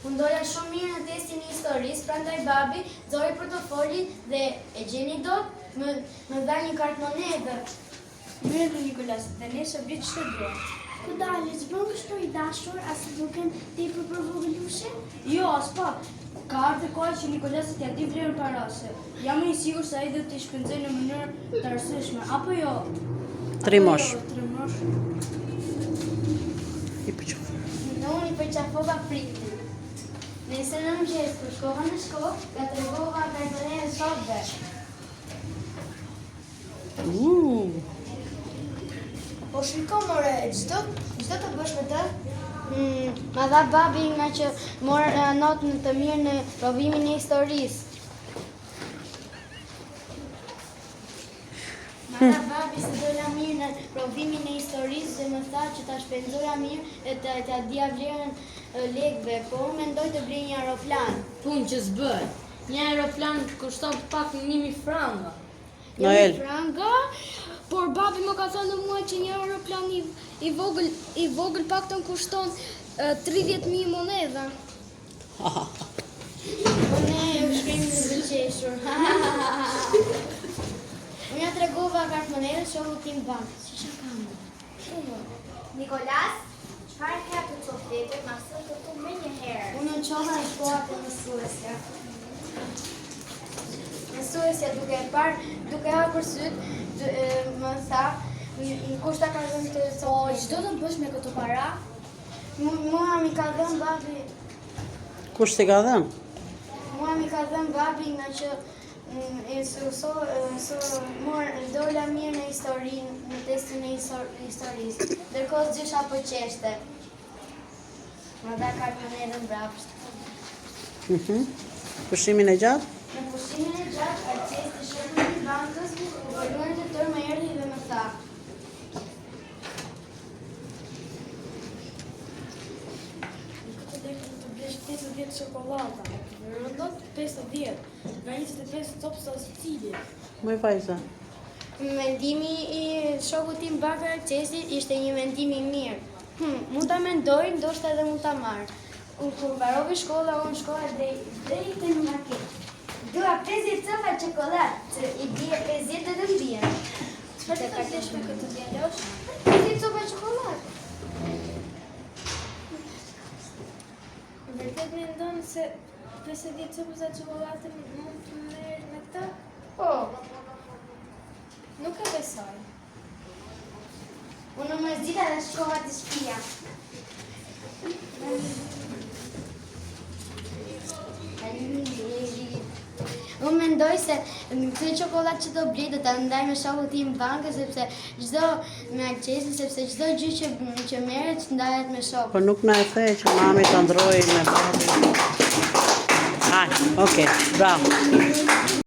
Fundoja shumë mirë në testin e historisë, prandaj babi zori portofolin dhe e gjeni dot më dha një kartë monedë. Mirë dhe Nikolas, dhe nesër vrit ç'të dua. Ku dalë, s'bën kështu i dashur, as duken tepër për vogëlushe? Jo, as pak. Ka ardhur koha që Nikolasi t'ia di vlerën parase. Jam i sigurt se ai do t'i shpenzojë në mënyrë të arsyeshme, apo jo? Trimosh. Trimosh. Në unë i përqafova pritin. Nëse në mëngjes kur shkova në shkollë, ka tregova kartonën e sotme. Po shiko more, çdo të bësh me të? Ma dha babi nga që morë notën të mirë në provimin e historisë. Ma dha babi se dola mirë në provimin e historisë dhe më tha që ta shpenzoja mirë e ta dija vlerën lekëve, po unë mendoj të blej një aeroplan. Punë që s'bën. Një aeroplan kushton pak 1000 franga. Noel. Franga, por babi më ka thënë mua që një aeroplan i vogël paktën kushton 30.000 monedha. Unë e shkrim në zëqeshur. Unë ja tregova kartë monedë shoku tim bankë. Si shakam? Nikolas, çfarë ka të çoftetë, ma së këtu me një herë. Unë në qova në shkolla të mësuesja. Mësuesja duke hapur sytë, më tha, kushta ka dhënë të Po, çdo të bësh me këto para? Mua mi ka dhënë babi, Kush t'i ka dhënë? mua mi ka dhënë babi nga që dola mirë në historinë, në testin e historisë. Ndërkohë gjysha po qeshte. Më dha kartë monedën mbrapsht. Pushimin e gjatë? Në pushimin e gjatë, artesti shoku i bankës, përluan të tërë më erdhi dhe më tha. Këtë lekë të blesh 50 çokoladë. Rëndot 50. Nga 25 copë së cilit. Moj vajza. Mendimi i shokut tim bakë artestit ishte një mendim i mirë. Mund ta mendoj, ndoshta edhe mund ta marr. Kur mbaroi shkolla, unë shkoja deri te një market. Dua 50 copa çokoladë, i bie 50 edhe mbien. Çfarë të blesh me këtë djalosh? 50 copa çokoladë. Vërtet mendon se 50 copa çokoladë mund të merresh me këtë? Po, Nuk e besoj. unë në mërzita dhe shkova të shtëpia. Unë mendoj se në këtë çokoladë që do blej do ta ndaj me shokun tim në bankë sepse me aksesin sepse çdo gjë që merret ndahet me shokun. Po nuk na e the që mami ta ndroi me babin. Haj, okay, bravo.